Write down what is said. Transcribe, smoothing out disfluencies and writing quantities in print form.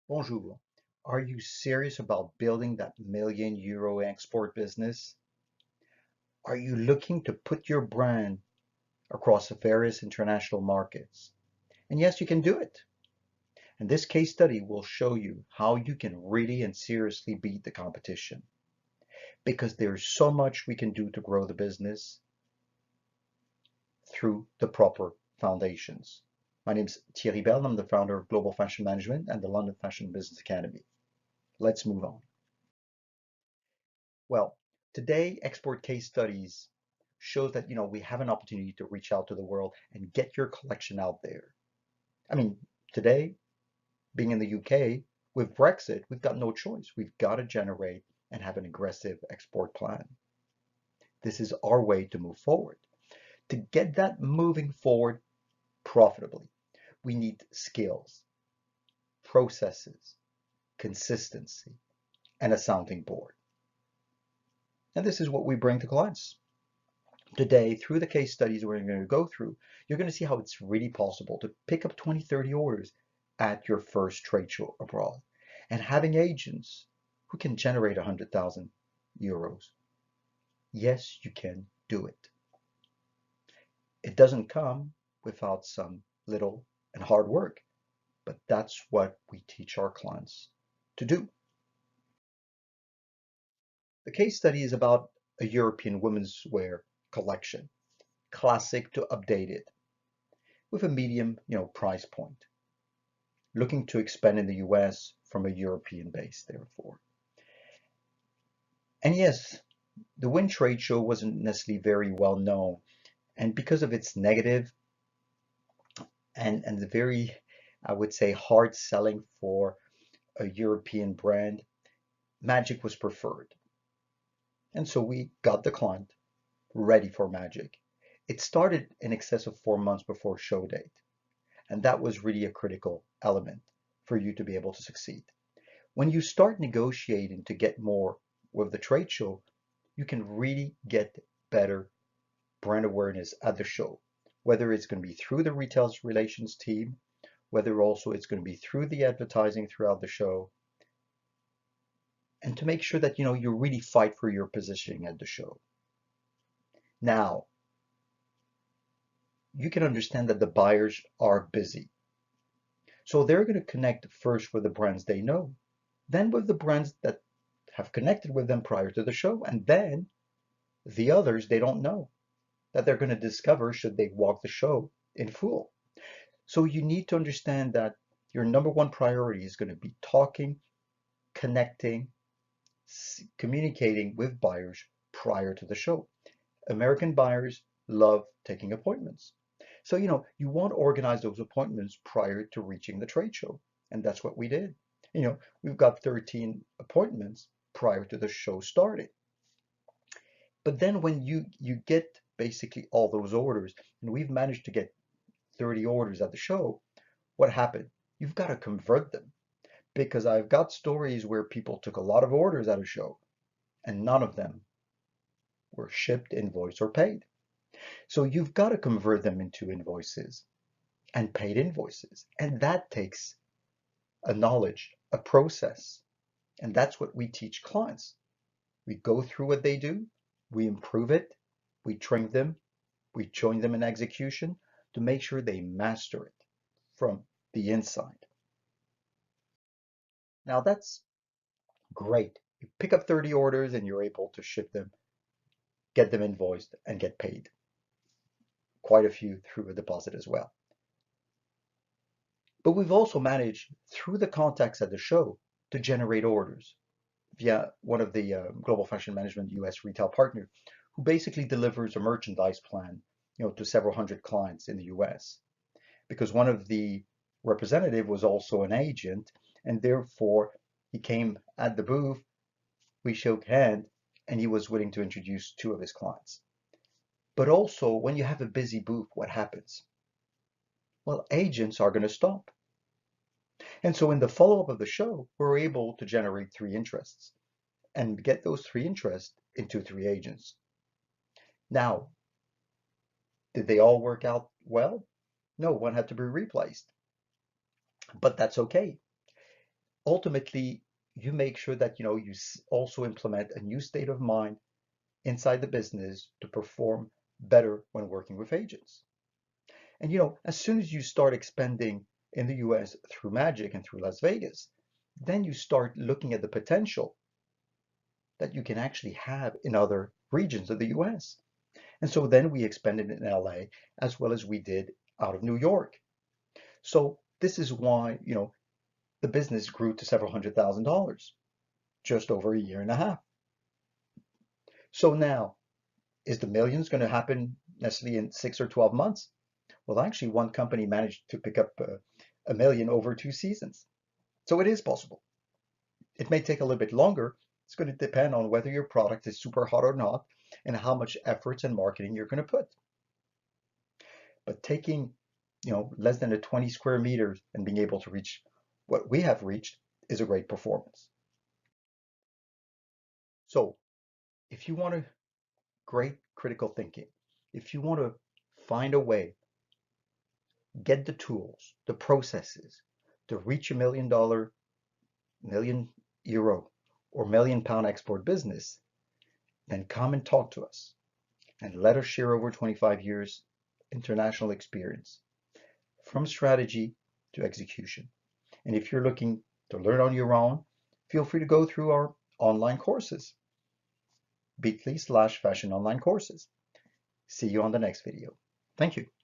Bonjour. Are you serious about building that million-euro export business? Are you looking to put your brand across various international markets? And yes, you can do it. And this case study will show you how you can really and seriously beat the competition because there's so much we can do to grow the business through the proper foundations. My name is Thierry Bell. I'm the founder of Global Fashion Management and the London Fashion Business Academy. Let's move on. Well, today export case studies shows that we have an opportunity to reach out to the world and get your collection out there. I mean, today, being in the UK, with Brexit, we've got no choice. We've got to generate and have an aggressive export plan. This is our way to move forward. To get that moving forward profitably, we need skills, processes, consistency, and a sounding board. And this is what we bring to clients. Today, through the case studies we're going to go through, you're going to see how it's really possible to pick up 20, 30 orders at your first trade show abroad and having agents who can generate 100,000 euros. Yes, you can do it. It doesn't come without some little and hard work, but that's what we teach our clients to do. The case study is about a European women's wear collection, classic to updated, with a medium, price point, looking to expand in the US from a European base, therefore. And yes, the Win trade show wasn't necessarily very well known, and because of its negative and the very, I would say, hard selling for a European brand, Magic was preferred. And so we got the client ready for Magic. It started in excess of 4 months before show date. And that was really a critical element for you to be able to succeed. When you start negotiating to get more with the trade show, you can really get better brand awareness at the show, whether it's going to be through the retail relations team, whether also it's going to be through the advertising throughout the show, and to make sure that you really fight for your positioning at the show. Now, you can understand that the buyers are busy. So they're going to connect first with the brands they know, then with the brands that have connected with them prior to the show, and then the others they don't know that they're going to discover should they walk the show in full. So you need to understand that your number one priority is going to be talking, connecting, communicating with buyers prior to the show. American buyers love taking appointments. So, you want to organize those appointments prior to reaching the trade show. And that's what we did. We've got 13 appointments prior to the show starting. But then when you get basically all those orders, and we've managed to get 30 orders at the show, what happened? You've got to convert them because I've got stories where people took a lot of orders at a show and none of them were shipped, invoiced, or paid. So you've got to convert them into invoices and paid invoices. And that takes a knowledge, a process. And that's what we teach clients. We go through what they do, we improve it, we train them, we join them in execution to make sure they master it from the inside. Now that's great. You pick up 30 orders and you're able to ship them, get them invoiced, and get paid. Quite a few through a deposit as well. But we've also managed, through the contacts at the show, to generate orders via one of the Global Fashion Management US retail partner, who basically delivers a merchandise plan, to several hundred clients in the US. Because one of the representative was also an agent, and therefore he came at the booth, we shook hands, and he was willing to introduce two of his clients. But also, when you have a busy booth, what happens? Well, agents are going to stop. And so in the follow-up of the show, we're able to generate 3 interests and get those 3 interests into 3 agents. Now, did they all work out well? No, one had to be replaced. But that's okay. ultimately, you make sure that you also implement a new state of mind inside the business to perform better when working with agents. And as soon as you start expanding in the US through Magic and through Las Vegas, then you start looking at the potential that you can actually have in other regions of the US. And so then we expanded in LA as well as we did out of New York. So this is why, the business grew to several $100,000 just over a year and a half. So now, is the millions going to happen necessarily in 6 or 12 months? Well, actually, one company managed to pick up a million over 2 seasons. So it is possible. It may take a little bit longer. It's going to depend on whether your product is super hot or not and how much efforts and marketing you're going to put. But taking, less than a 20 square meters and being able to reach what we have reached is a great performance. So if you want to great critical thinking, if you want to find a way, get the tools, the processes to reach $1 million, €1 million, or £1 million export business, then come and talk to us and let us share over 25 years international experience from strategy to execution. And if you're looking to learn on your own, feel free to go through our online courses, bit.ly/fashion online courses. See you on the next video. Thank you.